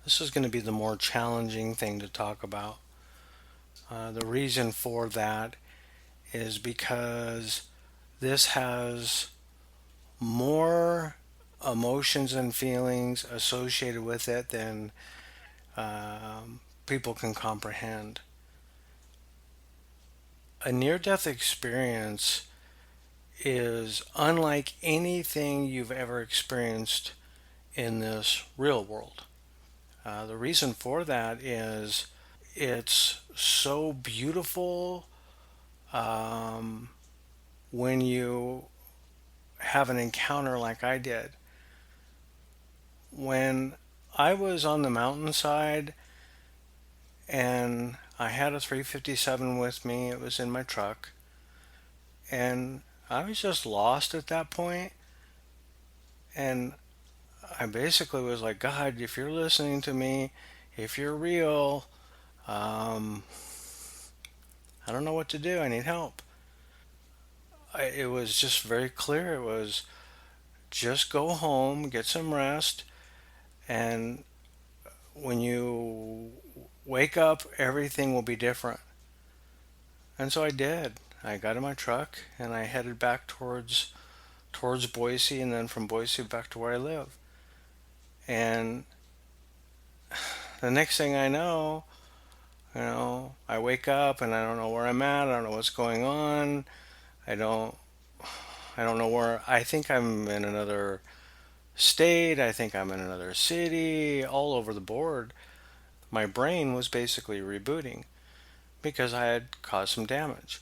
This is going to be the more challenging thing to talk about. The reason for that is because this has more emotions and feelings associated with it than people can comprehend. A near death experience is unlike anything you've ever experienced in this real world. The reason for that is it's so beautiful when you have an encounter like I did. When I was on the mountainside and I had a 357 with me, it was in my truck, and I was just lost at that point. And I basically was like, God, if you're listening to me, if you're real, um, I don't know what to do. I need help. It was just very clear. It was just go home, get some rest, and when you wake up, everything will be different. And so I did. I got in my truck and I headed back towards Boise, and then from Boise back to where I live. And the next thing I know, I wake up and I don't know where I'm at. I don't know what's going on. I don't I don't know where. I think I'm in another state. I think I'm in another city. All over the board. My brain was basically rebooting because I had caused some damage.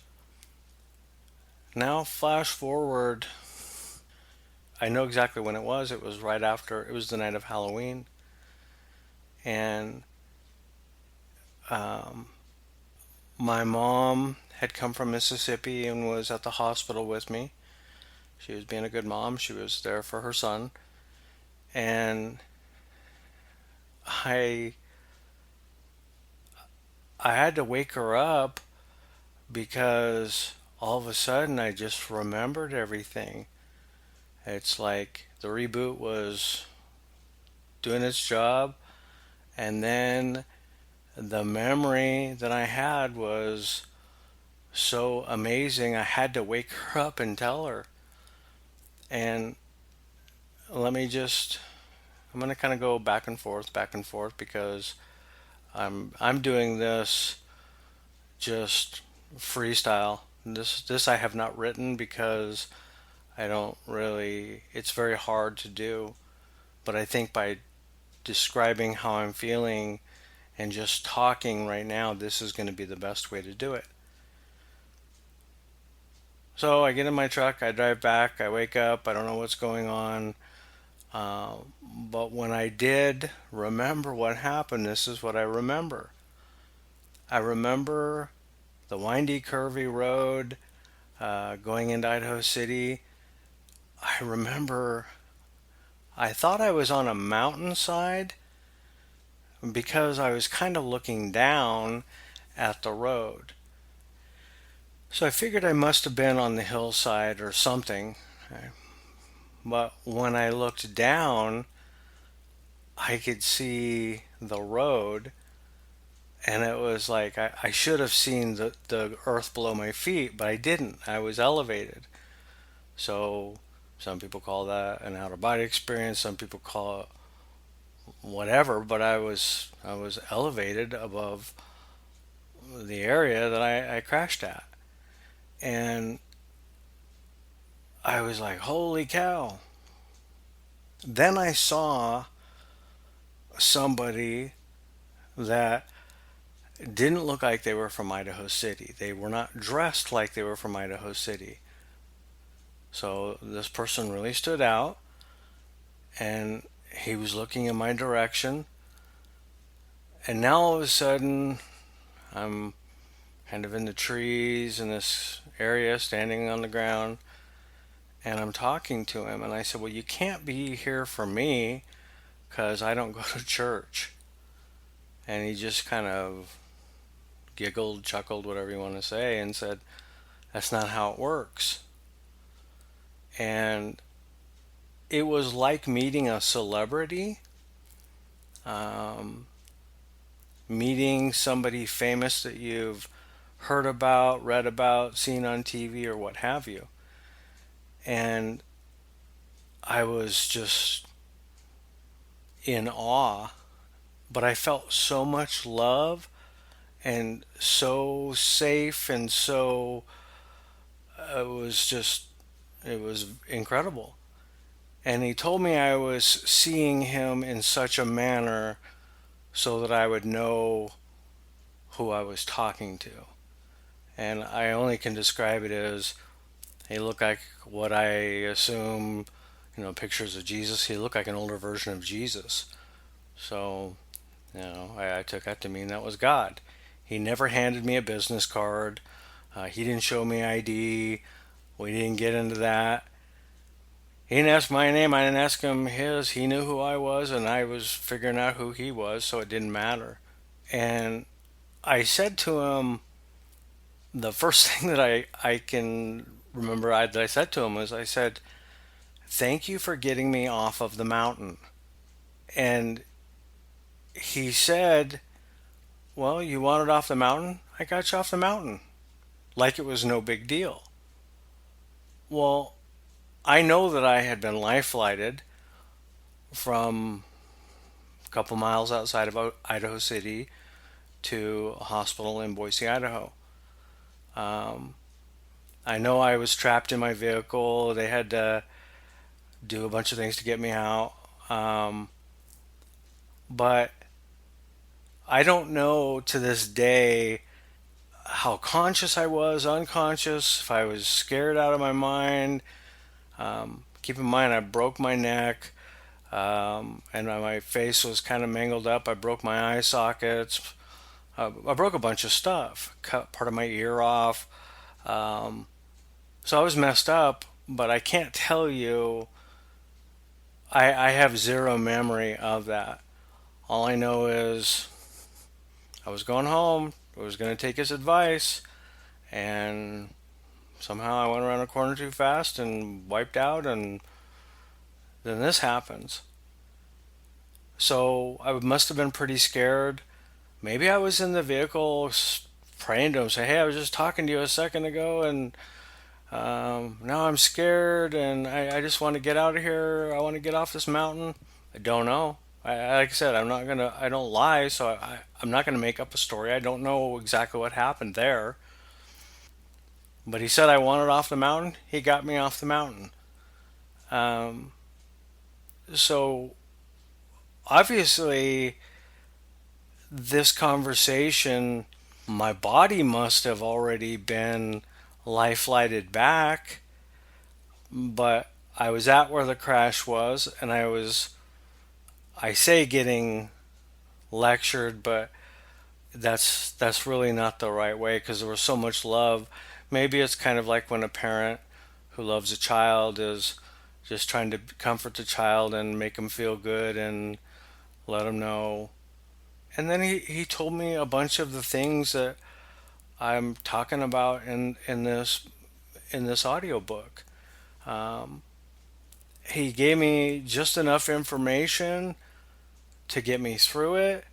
Now, flash forward, I know exactly when it was. It was right after, it was the night of Halloween. And um, my mom had come from Mississippi and was at the hospital with me. She was being a good mom. She was there for her son. And I I had to wake her up because all of a sudden I just remembered everything. It's like the reboot was doing its job, and then the memory that I had was so amazing. I had to wake her up and tell her. And let me just I'm going to kind of go back and forth because I'm doing this just freestyle. This I have not written because I don't really it's very hard to do, but I think by describing how I'm feeling and just talking right now, this is going to be the best way to do it. So I get in my truck, I drive back, I wake up, I don't know what's going on. But when I did remember what happened, this is what I remember. I remember the windy, curvy road going into Idaho City. I remember I thought I was on a mountainside because I was kind of looking down at the road. So I figured I must have been on the hillside or something. But when I looked down, I could see the road, and it was like I should have seen the earth below my feet, but I didn't. I was elevated. So some people call that an out of body experience, some people call it whatever, but I was elevated above the area that I crashed at. And I was like, holy cow. Then I saw somebody that didn't look like they were from Idaho City. They were not dressed like they were from Idaho City. So this person really stood out, and he was looking in my direction. And now all of a sudden, I'm kind of in the trees in this area, standing on the ground, and I'm talking to him. And I said, well, you can't be here for me because I don't go to church. And he just kind of giggled, chuckled, whatever you want to say, and said, that's not how it works. And it was like meeting a celebrity, um, meeting somebody famous that you've heard about, read about, seen on TV, or what have you. And I was just in awe, but I felt so much love and so safe and so it was just it was incredible. And he told me I was seeing him in such a manner so that I would know who I was talking to. And I only can describe it as he looked like what I assume, pictures of Jesus. He looked like an older version of Jesus. So, I took that to mean that was God. He never handed me a business card. He didn't show me ID. We didn't get into that. He didn't ask my name. I didn't ask him his. He knew who I was, and I was figuring out who he was, so it didn't matter. And I said to him, the first thing that I can remember that I said to him was, I said, "Thank you for getting me off of the mountain." And he said, "Well, you wanted off the mountain? I got you off the mountain." Like it was no big deal. Well, I know that I had been life flighted from a couple miles outside of Idaho City to a hospital in Boise, Idaho. Um, I know I was trapped in my vehicle. They had to do a bunch of things to get me out. But I don't know to this day how conscious I was, unconscious, if I was scared out of my mind. Keep in mind, I broke my neck, and my face was kind of mangled up. I broke my eye sockets. I broke a bunch of stuff, cut part of my ear off. Um, so I was messed up, but I can't tell you. I have zero memory of that. All I know is I was going home. I was going to take his advice, and somehow I went around a corner too fast and wiped out, and then this happens. So I must have been pretty scared. Maybe I was in the vehicle praying to him, say, "Hey, I was just talking to you a second ago, and now I'm scared, and I just want to get out of here. I want to get off this mountain." I don't know. Like I said, I don't lie, so I'm not gonna make up a story. I don't know exactly what happened there. But he said I wanted off the mountain. He got me off the mountain. Um, so obviously, this conversation, my body must have already been life flighted back, but I was at where the crash was, and I say getting lectured, but that's really not the right way because there was so much love. Maybe it's kind of like when a parent who loves a child is just trying to comfort the child and make them feel good and let them know. And then he told me a bunch of the things that I'm talking about in this audiobook. Um, he gave me just enough information to get me through it.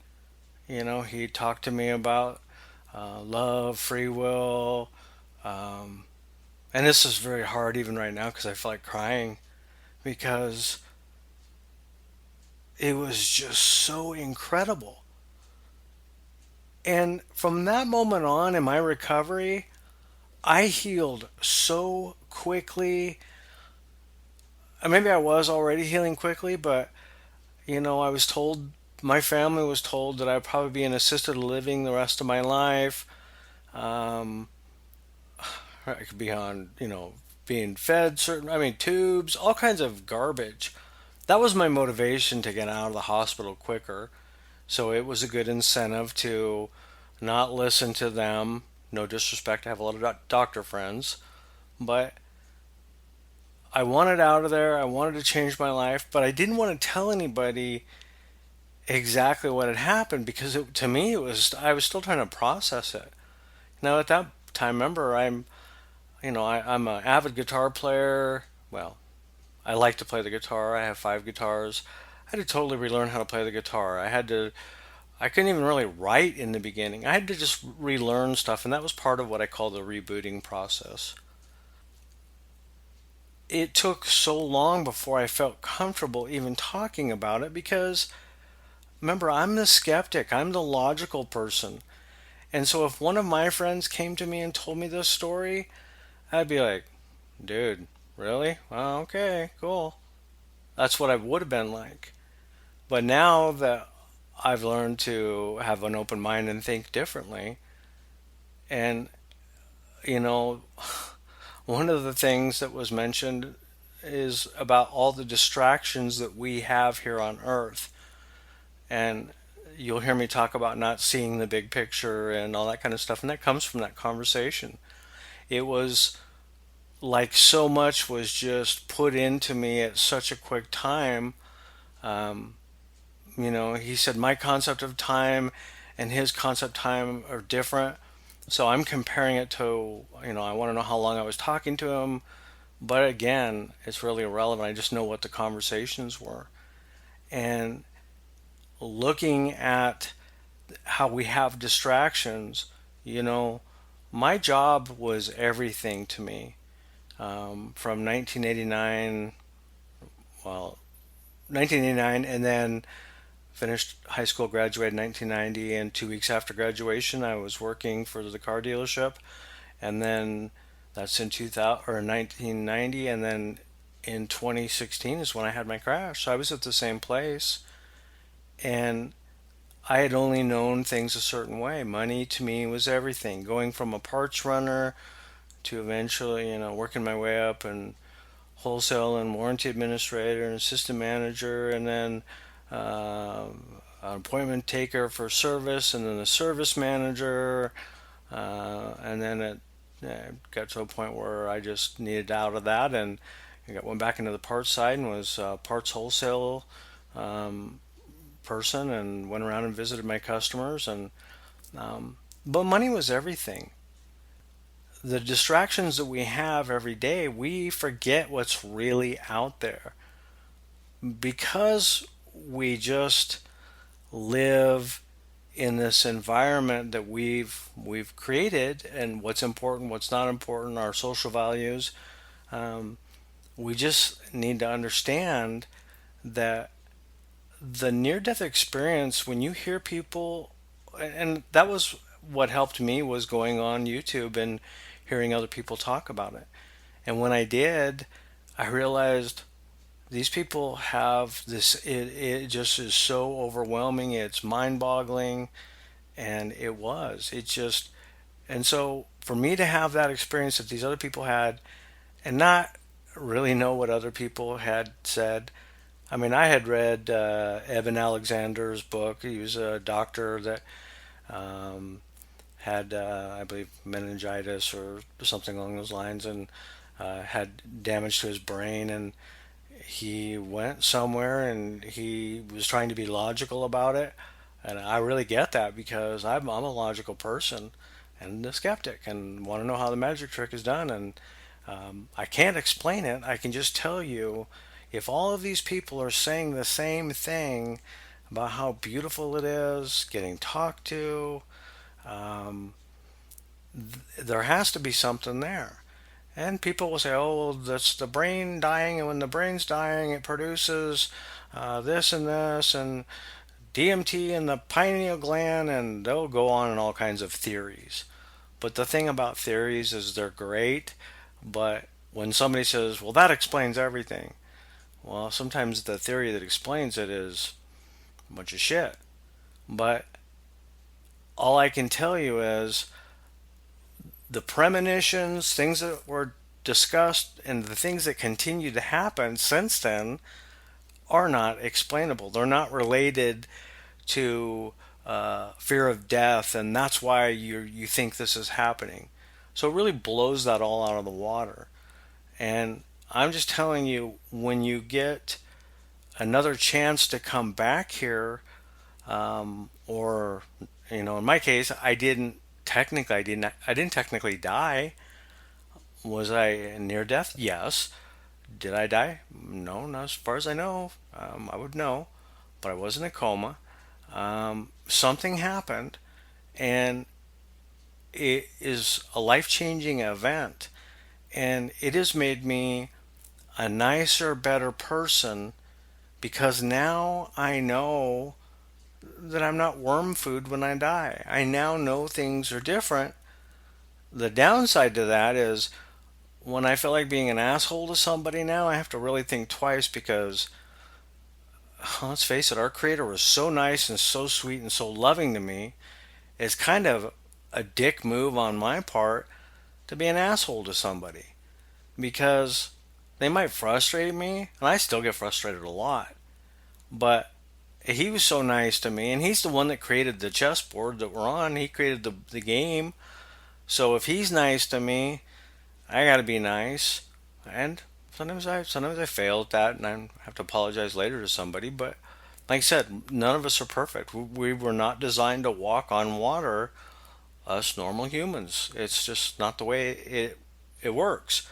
He talked to me about love, free will, um, and this is very hard even right now because I feel like crying because it was just so incredible. And from that moment on in my recovery, I healed so quickly. Maybe I was already healing quickly, but I was told, my family was told that I'd probably be in assisted living the rest of my life. Um, I could be on, being fed tubes, all kinds of garbage. That was my motivation to get out of the hospital quicker. So it was a good incentive to not listen to them. No disrespect, I have a lot of doctor friends, but I wanted out of there. I wanted to change my life, but I didn't want to tell anybody exactly what had happened because to me I was still trying to process it. Now at that time, remember I'm an avid guitar player. Well, I like to play the guitar. I have 5 guitars. I had to totally relearn how to play the guitar. I couldn't even really write in the beginning. I had to just relearn stuff, and that was part of what I call the rebooting process. It took so long before I felt comfortable even talking about it because remember, I'm the skeptic, I'm the logical person. And so if one of my friends came to me and told me this story, I'd be like, dude, really? Well, okay, cool. That's what I would have been like. But now that I've learned to have an open mind and think differently, and you know, one of the things that was mentioned is about all the distractions that we have here on Earth. And you'll hear me talk about not seeing the big picture and all that kind of stuff. And that comes from that conversation. It was like so much was just put into me at such a quick time. Um, he said my concept of time and his concept of time are different. So I'm comparing it to, I want to know how long I was talking to him. But again, it's really irrelevant. I just know what the conversations were. And looking at how we have distractions, you know, my job was everything to me. From 1989, well, 1989, and then finished high school, graduated in 1990, and 2 weeks after graduation, I was working for the car dealership, and then that's in 2000 or 1990, and then in 2016 is when I had my crash. So I was at the same place, and I had only known things a certain way. Money to me was everything. Going from a parts runner to eventually, working my way up and wholesale and warranty administrator and assistant manager, and then an appointment taker for service, and then a service manager, and then it got to a point where I just needed out of that, and went back into the parts side and was a parts wholesale um, person, and went around and visited my customers, and but money was everything. The distractions that we have every day, we forget what's really out there because we just live in this environment that we've created, and what's important, what's not important, our social values. Um, we just need to understand that the near-death experience, when you hear people, and that was what helped me, was going on YouTube and hearing other people talk about it. And when I did, I realized these people have this, it just is so overwhelming, it's mind-boggling, and it just, and so for me to have that experience that these other people had and not really know what other people had said. I mean, I had read Evan Alexander's book. He was a doctor that um, had, I believe, meningitis or something along those lines, and had damage to his brain. And he went somewhere and he was trying to be logical about it. And I really get that because I'm a logical person and a skeptic and want to know how the magic trick is done. And I can't explain it. I can just tell you, if all of these people are saying the same thing about how beautiful it is, getting talked to, um, there has to be something there. And people will say, oh, well, that's the brain dying, and when the brain's dying, it produces this and this, and DMT in the pineal gland, and they'll go on in all kinds of theories. But the thing about theories is they're great, but when somebody says, well, that explains everything, well, sometimes the theory that explains it is a bunch of shit. But all I can tell you is the premonitions, things that were discussed, and the things that continue to happen since then are not explainable. They're not related to fear of death, and that's why you think this is happening. So it really blows that all out of the water. And I'm just telling you, when you get another chance to come back here, or in my case, I didn't technically die. Was I near death? Yes. Did I die? No, not as far as I know. I would know. but I was in a coma. Something happened, and it is a life changing event. And it has made me a nicer, better person because now I know that I'm not worm food when I die. I now know things are different. The downside to that is when I feel like being an asshole to somebody now, I have to really think twice because, let's face it, our Creator was so nice and so sweet and so loving to me. It's kind of a dick move on my part to be an asshole to somebody because they might frustrate me, and I still get frustrated a lot. But he was so nice to me, and he's the one that created the chessboard that we're on. He created the game. So if he's nice to me, I got to be nice. And sometimes I fail at that, and I have to apologize later to somebody. But like I said, none of us are perfect. We were not designed to walk on water. Us normal humans, it's just not the way it works.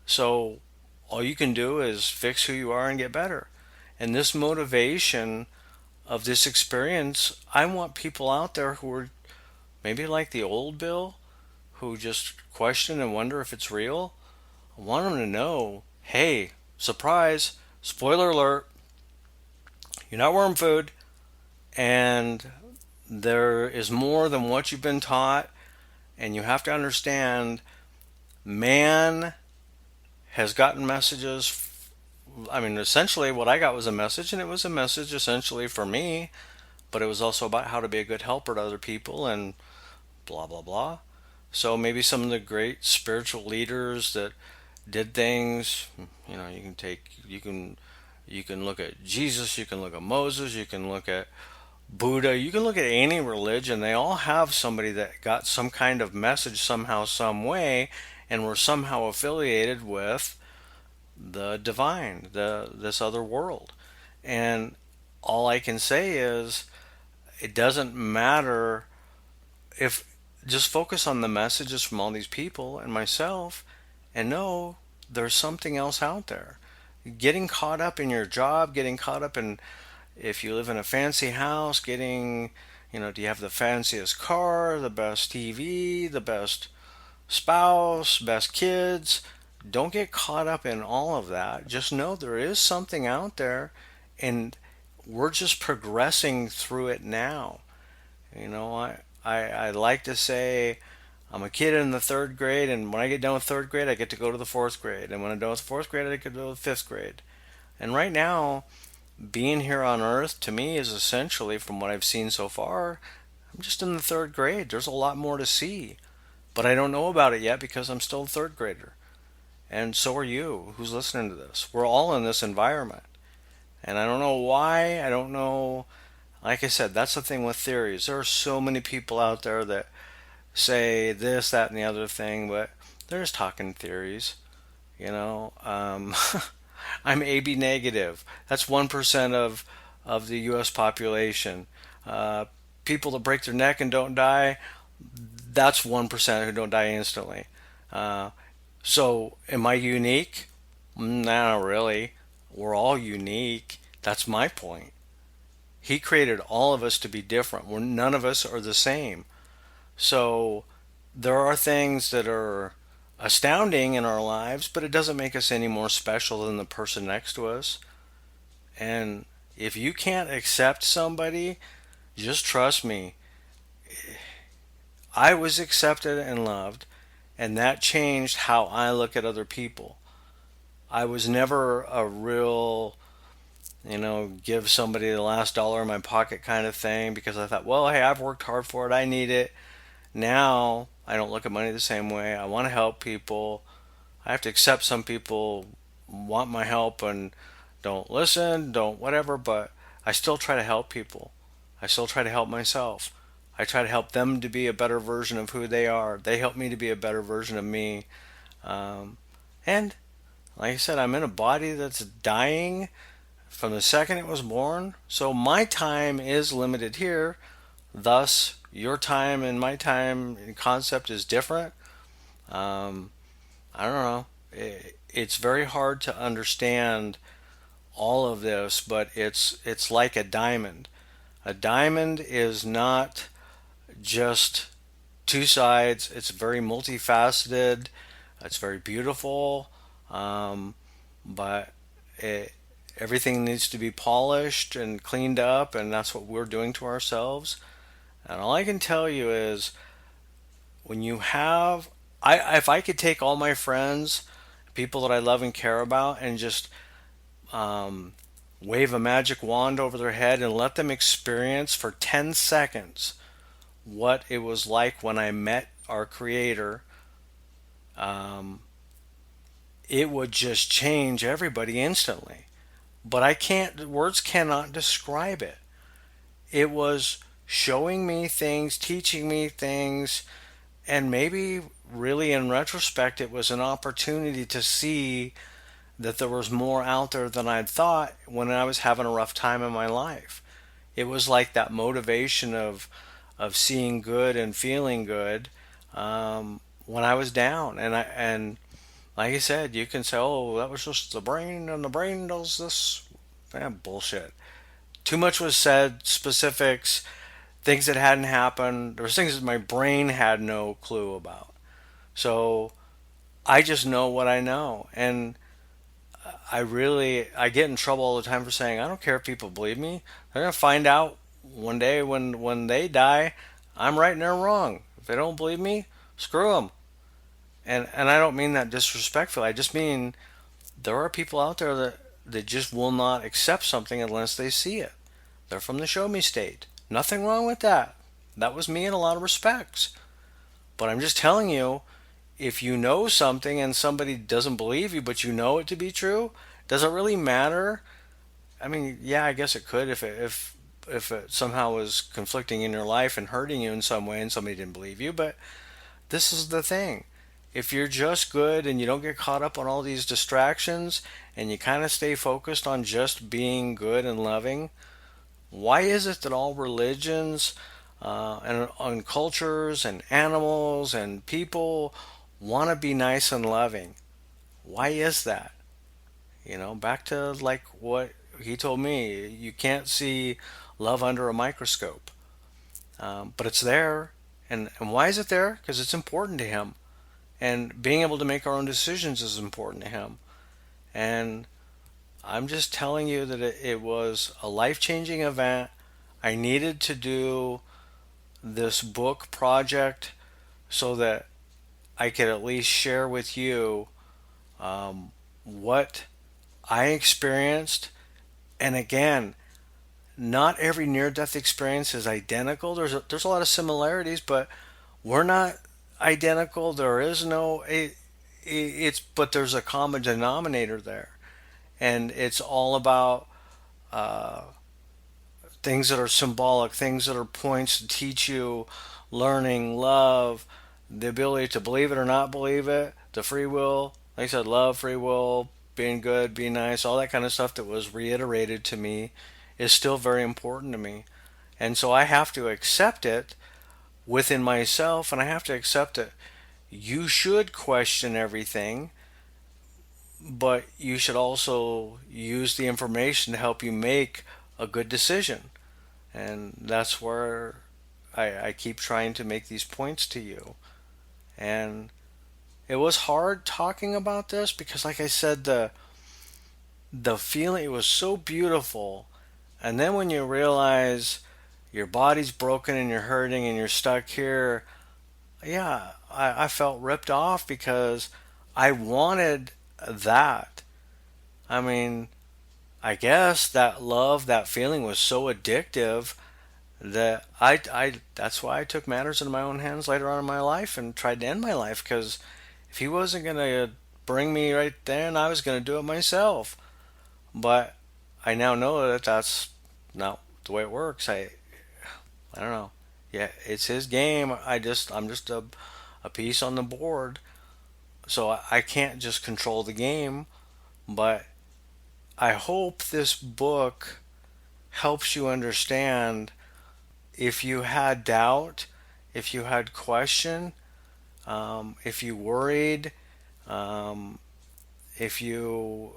So all you can do is fix who you are and get better. And this motivation of this experience, I want people out there who are maybe like the old Bill, who just question and wonder if it's real. I want them to know, hey, surprise, spoiler alert, you're not worm food, and there is more than what you've been taught, and you have to understand man has gotten messages. I mean, essentially, what I got was a message, and it was a message essentially for me, but it was also about how to be a good helper to other people and blah, blah, blah. So maybe some of the great spiritual leaders that did things, you can look at Jesus, you can look at Moses, you can look at Buddha, you can look at any religion. They all have somebody that got some kind of message somehow, some way, and were somehow affiliated with the divine, the this other world. And all I can say is it doesn't matter if just focus on the messages from all these people and myself and know there's something else out there. Getting caught up in your job, getting caught up in if you live in a fancy house, do you have the fanciest car, the best TV, the best spouse, best kids? Don't get caught up in all of that. Just know there is something out there and we're just progressing through it now. I like to say I'm a kid in the third grade, and when I get done with third grade, I get to go to the fourth grade. And when I'm done with fourth grade, I get to go to the fifth grade. And right now, being here on Earth to me is essentially, from what I've seen so far, I'm just in the third grade. There's a lot more to see, but I don't know about it yet because I'm still a third grader. And so are you who's listening to this. We're all in this environment. And I don't know why. I don't know. Like I said, that's the thing with theories. There are so many people out there that say this, that, and the other thing, but they're just talking theories. You know, I'm AB negative. That's 1% of the U.S. population. Uh, People that break their neck and don't die, that's 1% who don't die instantly. Uh, so, am I unique? Not really. We're all unique. That's my point. He created all of us to be different. None of us are the same. So, there are things that are astounding in our lives, but it doesn't make us any more special than the person next to us. And if you can't accept somebody, just trust me. I was accepted and loved, and that changed how I look at other people. I was never a real, give somebody the last dollar in my pocket kind of thing because I thought, well, hey, I've worked hard for it. I need it. Now I don't look at money the same way. I want to help people. I have to accept some people want my help and don't listen, don't whatever, but I still try to help people. I still try to help myself. I try to help them to be a better version of who they are. They help me to be a better version of me. And like I said, I'm in a body that's dying from the second it was born. So my time is limited here. Thus, your time and my time concept is different. Um, I don't know. It's very hard to understand all of this, but it's like a diamond. A diamond is not just two sides. It's very multifaceted. It's very beautiful, um, but it, everything needs to be polished and cleaned up, and that's what we're doing to ourselves. And all I can tell you is when you have, if I could take all my friends, people that I love and care about, and just um, wave a magic wand over their head and let them experience for 10 seconds what it was like when I met our Creator, um, it would just change everybody instantly. But I can't, words cannot describe it. It was showing me things, teaching me things, and maybe really in retrospect, it was an opportunity to see that there was more out there than I'd thought when I was having a rough time in my life. It was like that motivation of seeing good and feeling good when I was down, and like I said, you can say, "Oh, that was just the brain, and the brain does this." Bullshit. Too much was said, specifics, things that hadn't happened. There was things that my brain had no clue about. So I just know what I know, and I get in trouble all the time for saying I don't care if people believe me. They're gonna find out one day when they die. I'm right and they're wrong. If they don't believe me, screw them. And I don't mean that disrespectfully. I just mean there are people out there that just will not accept something unless they see it. They're from the show me state. Nothing wrong with that. That was me in a lot of respects. But I'm just telling you, if you know something and somebody doesn't believe you, but you know it to be true, does it really matter? I mean, yeah, I guess it could if it somehow was conflicting in your life and hurting you in some way and somebody didn't believe you. But this is the thing. If you're just good and you don't get caught up on all these distractions and you kind of stay focused on just being good and loving, why is it that all religions and on cultures and animals and people want to be nice and loving? Why is that? Back to like what he told me, you can't see love under a microscope, but it's there. And why is it there? Because it's important to him. And being able to make our own decisions is important to him. And I'm just telling you that it was a life changing event. I needed to do this book project so that I could at least share with you what I experienced. And again, not every near death experience is identical. There's a lot of similarities, but we're not identical. There is no it's but there's a common denominator there, and it's all about uh, things that are symbolic, things that are points to teach you learning, love, the ability to believe it or not believe it, the free will, like I said, love, free will, being good, being nice, all that kind of stuff that was reiterated to me is still very important to me. And so I have to accept it within myself, and I have to accept it. You should question everything, but you should also use the information to help you make a good decision. And that's where I keep trying to make these points to you. And it was hard talking about this because, like I said, the feeling, it was so beautiful. And then when you realize your body's broken and you're hurting and you're stuck here, yeah, I felt ripped off because I wanted that. I mean, I guess that love, that feeling was so addictive that that's why I took matters into my own hands later on in my life and tried to end my life, because if he wasn't going to bring me right then, I was going to do it myself. But I now know that that's not the way it works. I don't know. Yeah, it's his game. I'm just a piece on the board. So I can't just control the game, but I hope this book helps you understand if you had doubt, if you had question, if you worried, um, if you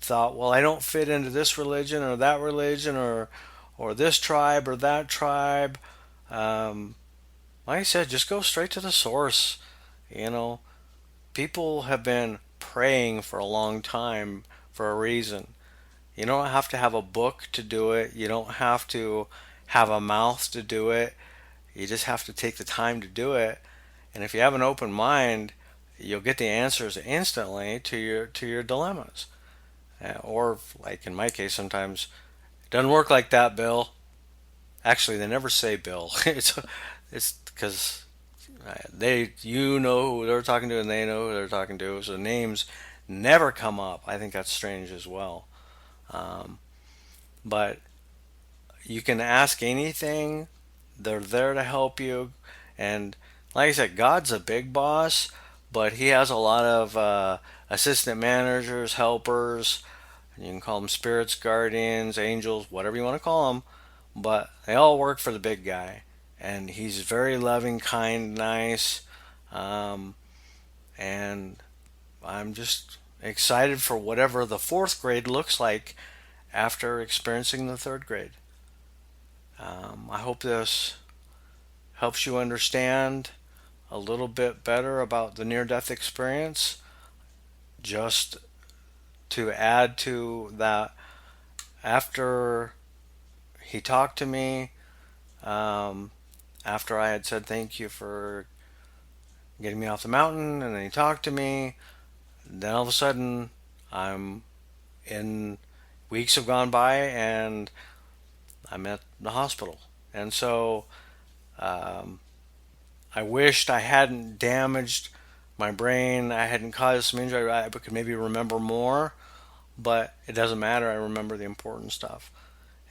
thought, well, I don't fit into this religion or this tribe or that tribe. Um, like I said, just go straight to the source. You know, people have been praying for a long time for a reason. You don't have to have a book to do it. You don't have to have a mouth to do it. You just have to take the time to do it. And if you have an open mind, you'll get the answers instantly to your dilemmas. Or like in my case, sometimes it doesn't work like that, Bill. Actually, they never say Bill. It's because they you know who they're talking to and they know who they're talking to, so names never come up. I think that's strange as well. Um, but you can ask anything. They're there to help you. And like I said, God's a big boss, but He has a lot of assistant managers, helpers. You can call them spirits, guardians, angels, whatever you want to call them. But they all work for the big guy. And He's very loving, kind, nice. Um, and I'm just excited for whatever the fourth grade looks like after experiencing the third grade. I hope this helps you understand a little bit better about the near death experience. Just to add to that, after he talked to me, um, after I had said thank you for getting me off the mountain, and then he talked to me, then all of a sudden I'm in, weeks have gone by and I'm at the hospital. And so um, I wished I hadn't damaged my brain. I hadn't caused some injury. I could maybe remember more, but it doesn't matter. I remember the important stuff.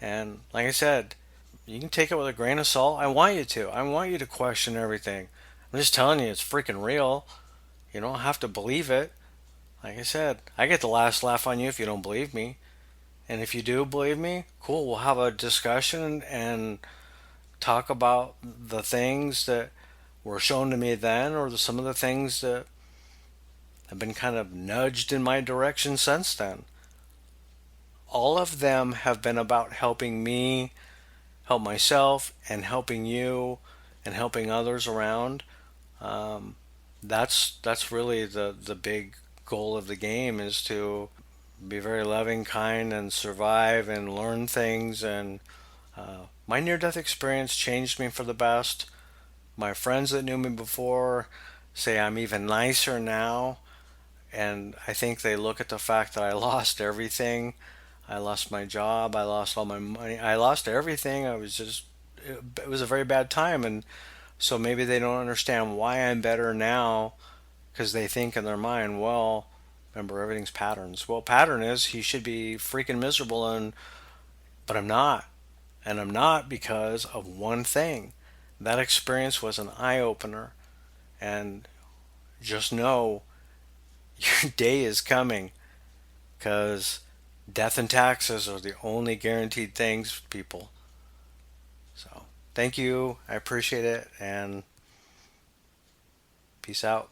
And like I said, you can take it with a grain of salt. I want you to. I want you to question everything. I'm just telling you, it's freaking real. You don't have to believe it. Like I said, I get the last laugh on you if you don't believe me. And if you do believe me, cool. We'll have a discussion and talk about the things that were shown to me then, or some of the things that have been kind of nudged in my direction since then. All of them have been about helping me help myself and helping you and helping others around. Um, that's really the big goal of the game, is to be very loving, kind, and survive and learn things. And my near death experience changed me for the best. My friends that knew me before say I'm even nicer now, and I think they look at the fact that I lost everything. I lost my job, I lost all my money, I lost everything. It was a very bad time, and so maybe they don't understand why I'm better now, because they think in their mind, well, remember everything's patterns. Well, pattern is he should be freaking miserable, and but I'm not, and I'm not because of one thing. That experience was an eye opener, and just know your day is coming, because death and taxes are the only guaranteed things, people. So, thank you. I appreciate it, and peace out.